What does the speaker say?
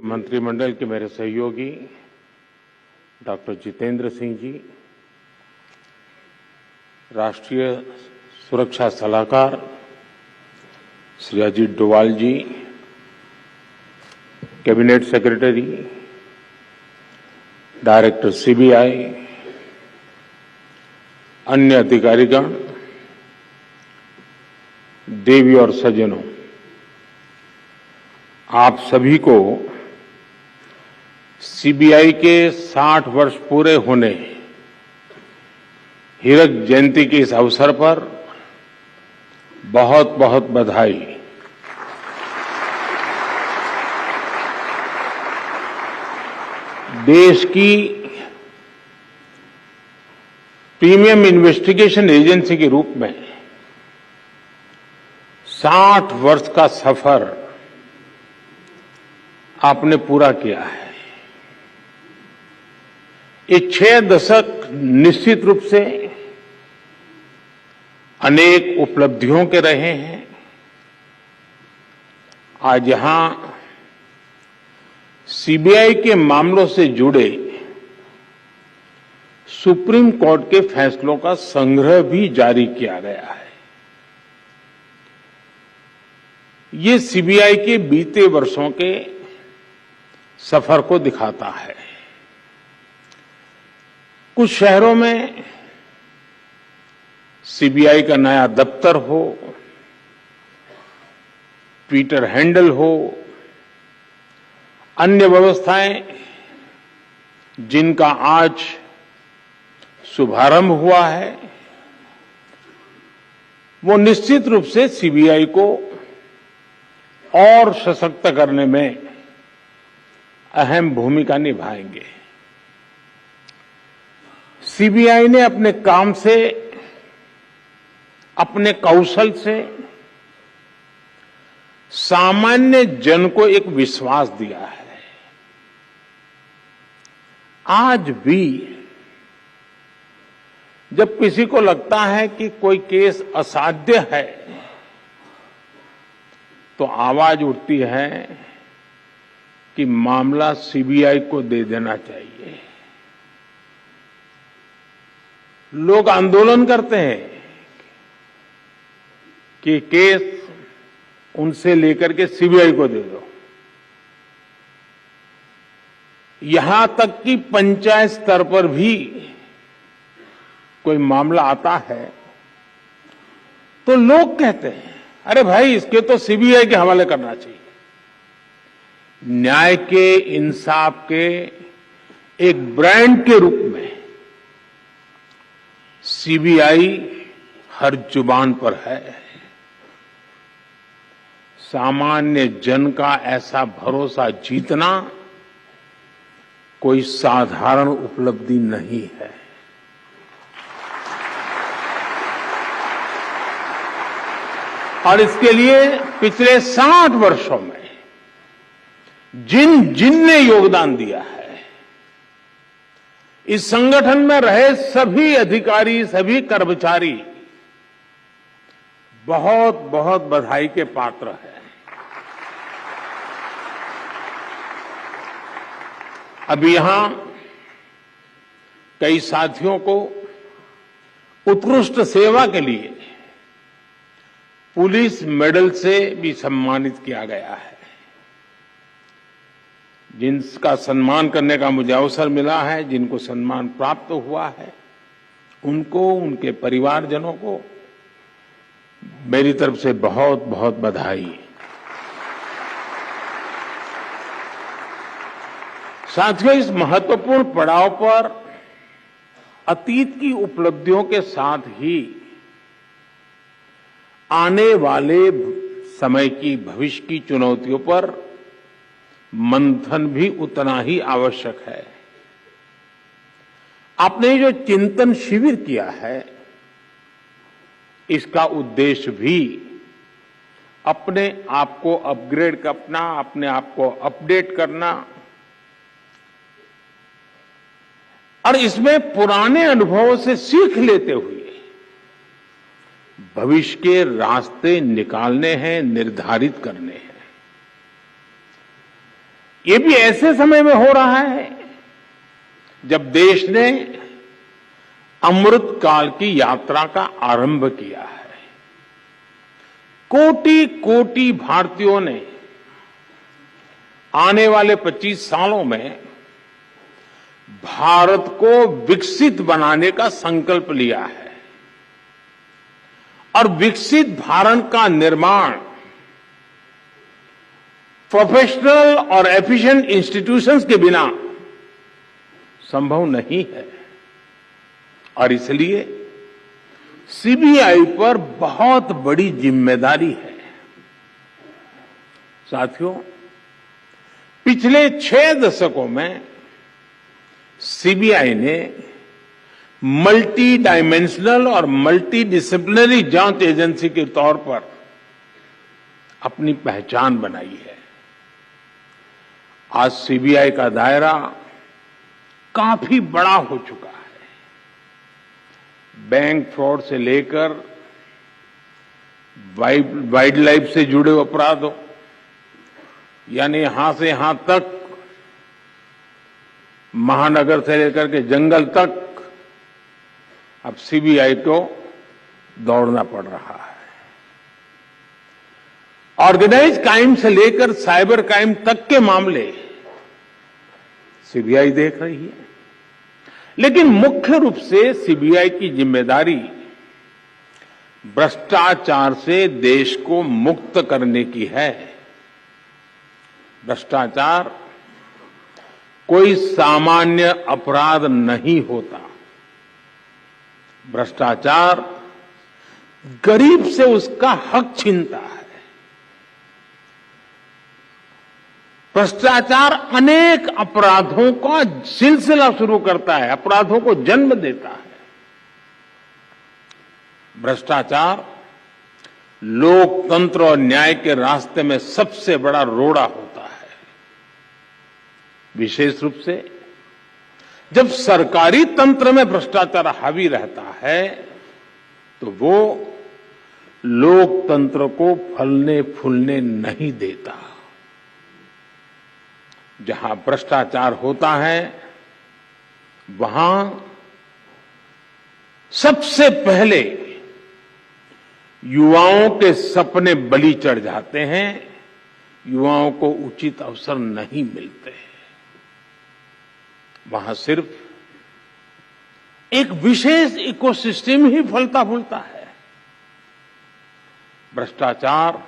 मंत्रिमंडल के मेरे सहयोगी डॉक्टर जितेंद्र सिंह जी, राष्ट्रीय सुरक्षा सलाहकार श्री अजीत डोवाल जी, कैबिनेट सेक्रेटरी, डायरेक्टर सीबीआई, अन्य अधिकारीगण, देवी और सज्जनों, आप सभी को सीबीआई के 60 वर्ष पूरे होने हीरक जयंती के इस अवसर पर बहुत बहुत बधाई। देश की प्रीमियम इन्वेस्टिगेशन एजेंसी के रूप में 60 वर्ष का सफर आपने पूरा किया है। ये 6 दशक निश्चित रूप से अनेक उपलब्धियों के रहे हैं। आज यहां सीबीआई के मामलों से जुड़े सुप्रीम कोर्ट के फैसलों का संग्रह भी जारी किया गया है। ये सीबीआई के बीते वर्षों के सफर को दिखाता है। कुछ शहरों में सीबीआई का नया दफ्तर हो, ट्विटर हैंडल हो, अन्य व्यवस्थाएं जिनका आज शुभारंभ हुआ है, वो निश्चित रूप से सीबीआई को और सशक्त करने में अहम भूमिका निभाएंगे। सीबीआई ने अपने काम से, अपने कौशल से सामान्य जन को एक विश्वास दिया है। आज भी जब किसी को लगता है कि कोई केस असाध्य है, तो आवाज उठती है कि मामला सीबीआई को दे देना चाहिए। लोग आंदोलन करते हैं कि केस उनसे लेकर के सीबीआई को दे दो। यहां तक कि पंचायत स्तर पर भी कोई मामला आता है तो लोग कहते हैं, अरे भाई इसके तो सीबीआई के हवाले करना चाहिए। न्याय के, इंसाफ के एक ब्रांड के रूप में सीबीआई हर जुबान पर है। सामान्य जन का ऐसा भरोसा जीतना कोई साधारण उपलब्धि नहीं है। और इसके लिए पिछले 60 वर्षों में जिन ने योगदान दिया है, इस संगठन में रहे सभी अधिकारी, सभी कर्मचारी बहुत बहुत बधाई के पात्र हैं। अभी यहां कई साथियों को उत्कृष्ट सेवा के लिए पुलिस मेडल से भी सम्मानित किया गया है। जिनका सम्मान करने का मुझे अवसर मिला है, जिनको सम्मान प्राप्त हुआ है, उनको, उनके परिवारजनों को मेरी तरफ से बहुत बहुत बधाई। साथियों, इस महत्वपूर्ण पड़ाव पर अतीत की उपलब्धियों के साथ ही आने वाले समय की, भविष्य की चुनौतियों पर मंथन भी उतना ही आवश्यक है। आपने जो चिंतन शिविर किया है, इसका उद्देश्य भी अपने आप को अपग्रेड करना, अपने आप को अपडेट करना और इसमें पुराने अनुभवों से सीख लेते हुए भविष्य के रास्ते निकालने हैं, निर्धारित करने हैं। ये भी ऐसे समय में हो रहा है जब देश ने अमृत काल की यात्रा का आरंभ किया है। कोटि कोटि भारतीयों ने आने वाले 25 सालों में भारत को विकसित बनाने का संकल्प लिया है और विकसित भारत का निर्माण प्रोफेशनल और एफिशिएंट इंस्टीट्यूशंस के बिना संभव नहीं है और इसलिए सीबीआई पर बहुत बड़ी जिम्मेदारी है। साथियों, पिछले 6 दशकों में सीबीआई ने मल्टी डायमेंशनल और मल्टी डिसिप्लिनरी जांच एजेंसी के तौर पर अपनी पहचान बनाई है। आज सीबीआई का दायरा काफी बड़ा हो चुका है। बैंक फ्रॉड से लेकर वाइल्ड लाइफ से जुड़े अपराधों, यानी यहां से यहां तक, महानगर से लेकर के जंगल तक अब सीबीआई को दौड़ना पड़ रहा है। ऑर्गेनाइज क्राइम से लेकर साइबर क्राइम तक के मामले सीबीआई देख रही है, लेकिन मुख्य रूप से सीबीआई की जिम्मेदारी भ्रष्टाचार से देश को मुक्त करने की है। भ्रष्टाचार कोई सामान्य अपराध नहीं होता। भ्रष्टाचार गरीब से उसका हक छीनता है। भ्रष्टाचार अनेक अपराधों का सिलसिला शुरू करता है, अपराधों को जन्म देता है। भ्रष्टाचार लोकतंत्र और न्याय के रास्ते में सबसे बड़ा रोड़ा होता है। विशेष रूप से जब सरकारी तंत्र में भ्रष्टाचार हावी रहता है तो वो लोकतंत्र को फलने फूलने नहीं देता। जहां भ्रष्टाचार होता है वहां सबसे पहले युवाओं के सपने बलि चढ़ जाते हैं, युवाओं को उचित अवसर नहीं मिलते। वहां सिर्फ एक विशेष इकोसिस्टम ही फलता फूलता है। भ्रष्टाचार